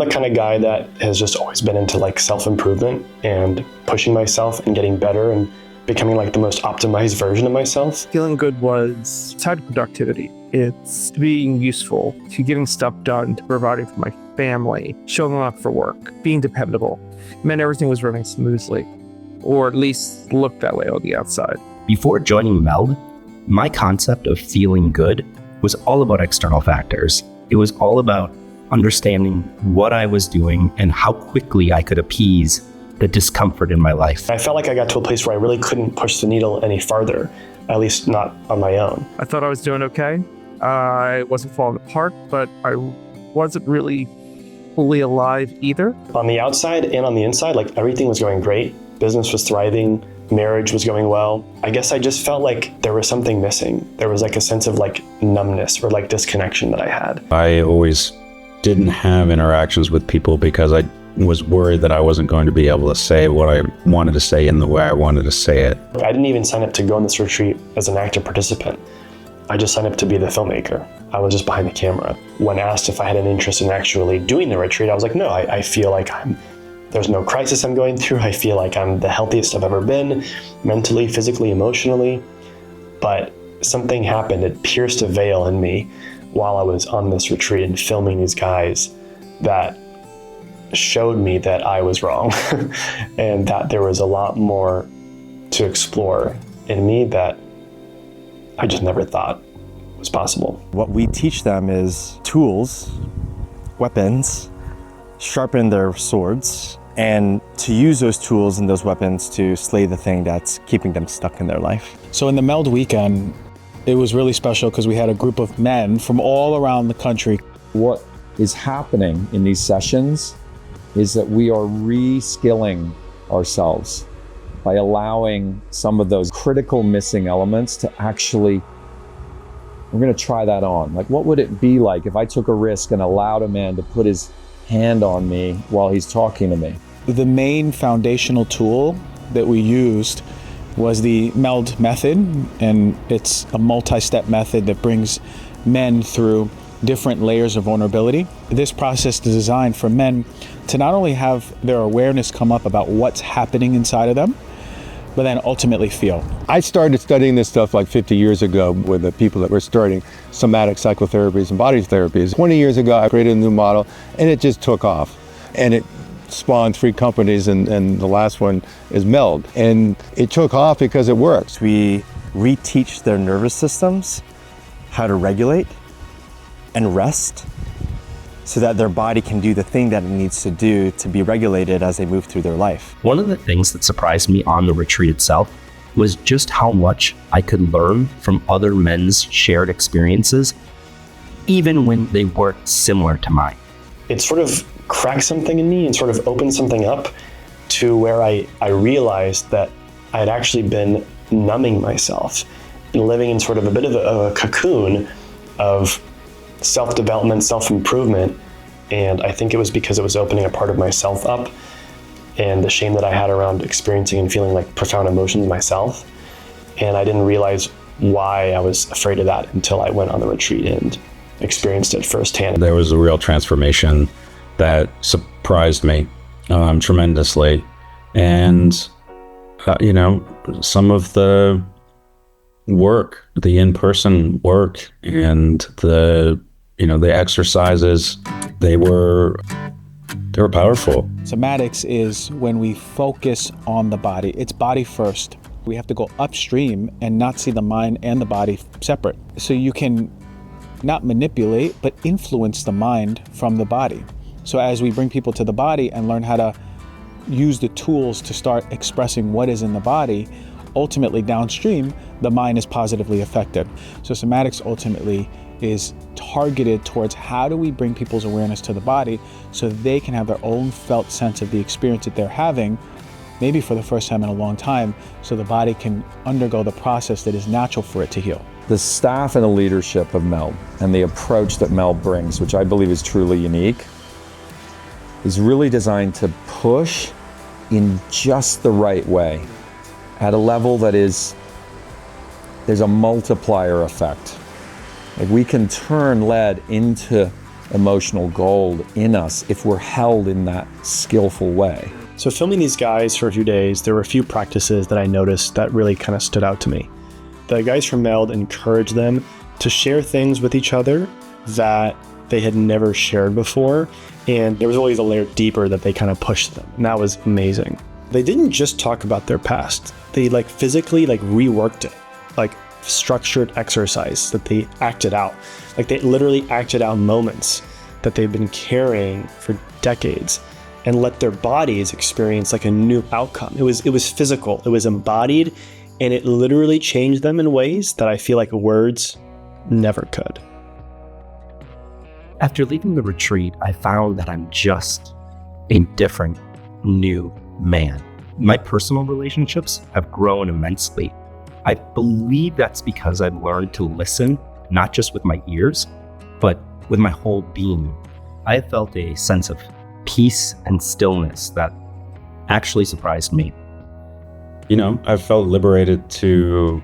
the kind of guy that has just always been into like self-improvement and pushing myself and getting better and becoming like the most optimized version of myself. Feeling good was tied to productivity. It's being useful, to getting stuff done, to providing for my family, showing up for work, being dependable. It meant everything was running smoothly, or at least looked that way on the outside. Before joining MELD, my concept of feeling good was all about external factors. It was all about understanding what I was doing and how quickly I could appease the discomfort in my life. I felt like I got to a place where I really couldn't push the needle any farther, at least not on my own. I thought I was doing okay. I wasn't falling apart, but I wasn't really fully alive either. On the outside and on the inside, like everything was going great. Business was thriving. Marriage was going well. I guess I just felt like there was something missing. There was like a sense of like numbness or like disconnection that I had. I always didn't have interactions with people because I was worried that I wasn't going to be able to say what I wanted to say in the way I wanted to say it. I didn't even sign up to go on this retreat as an active participant. I just signed up to be the filmmaker. I was just behind the camera. When asked if I had an interest in actually doing the retreat, I was like, no, I feel like there's no crisis I'm going through. I feel like I'm the healthiest I've ever been, mentally, physically, emotionally. But something happened. It pierced a veil in me while I was on this retreat and filming these guys that showed me that I was wrong and that there was a lot more to explore in me that I just never thought was possible. What we teach them is tools, weapons, sharpen their swords, and to use those tools and those weapons to slay the thing that's keeping them stuck in their life. So in the MELD weekend, it was really special because we had a group of men from all around the country. What is happening in these sessions is that we are re-skilling ourselves by allowing some of those critical missing elements to actually, we're going to try that on. Like, what would it be like if I took a risk and allowed a man to put his hand on me while he's talking to me? The main foundational tool that we used was the MELD method, and it's a multi-step method that brings men through different layers of vulnerability. This process is designed for men to not only have their awareness come up about what's happening inside of them, but then ultimately feel. I started studying this stuff like 50 years ago with the people that were starting somatic psychotherapies and body therapies. 20 years ago, I created a new model and it just took off. And it spawned 3 companies and the last one is MELD. And it took off because it works. We reteach their nervous systems how to regulate and rest so that their body can do the thing that it needs to do to be regulated as they move through their life. One of the things that surprised me on the retreat itself was just how much I could learn from other men's shared experiences, even when they weren't similar to mine. It sort of cracked something in me and sort of opened something up to where I realized that I had actually been numbing myself and living in sort of a bit of a cocoon of self-development, self-improvement. And I think it was because it was opening a part of myself up and the shame that I had around experiencing and feeling like profound emotions myself. And I didn't realize why I was afraid of that until I went on the retreat and experienced it firsthand. There was a real transformation that surprised me tremendously. And, some of the work, the in-person work and the exercises, they were powerful. Somatics is when we focus on the body. It's body first. We have to go upstream and not see the mind and the body separate. So you can not manipulate, but influence the mind from the body. So as we bring people to the body and learn how to use the tools to start expressing what is in the body, ultimately downstream, the mind is positively affected. So somatics ultimately is targeted towards how do we bring people's awareness to the body so they can have their own felt sense of the experience that they're having, maybe for the first time in a long time, so the body can undergo the process that is natural for it to heal. The staff and the leadership of MELD and the approach that MELD brings, which I believe is truly unique, is really designed to push in just the right way at a level that is, there's a multiplier effect. Like we can turn lead into emotional gold in us if we're held in that skillful way. So filming these guys for a few days, there were a few practices that I noticed that really kind of stood out to me. The guys from MELD encouraged them to share things with each other that they had never shared before. And there was always a layer deeper that they kind of pushed them. And that was amazing. They didn't just talk about their past. They physically reworked it, structured exercise that they acted out. They literally acted out moments that they've been carrying for decades and let their bodies experience a new outcome. It was physical, it was embodied, and it literally changed them in ways that I feel like words never could. After leaving the retreat, I found that I'm just a different, new man. My personal relationships have grown immensely. I believe that's because I've learned to listen, not just with my ears, but with my whole being. I have felt a sense of peace and stillness that actually surprised me. I felt liberated to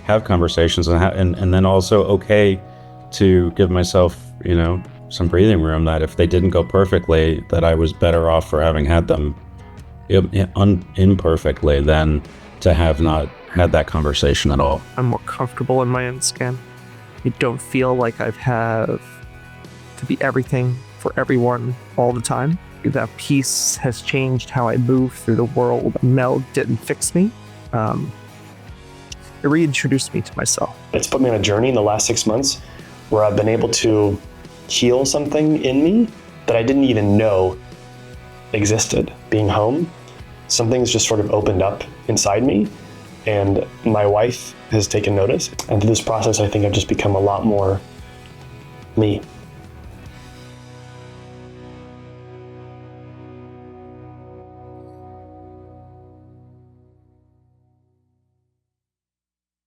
have conversations and then also okay to give myself, some breathing room, that if they didn't go perfectly, that I was better off for having had them imperfectly than to have not had that conversation at all. I'm more comfortable in my own skin. I don't feel like I've have to be everything for everyone all the time. That peace has changed how I move through the world. MELD didn't fix me. It reintroduced me to myself. It's put me on a journey in the last 6 months where I've been able to heal something in me that I didn't even know existed. Being home, something's just sort of opened up inside me, and my wife has taken notice. And through this process, I think I've just become a lot more me.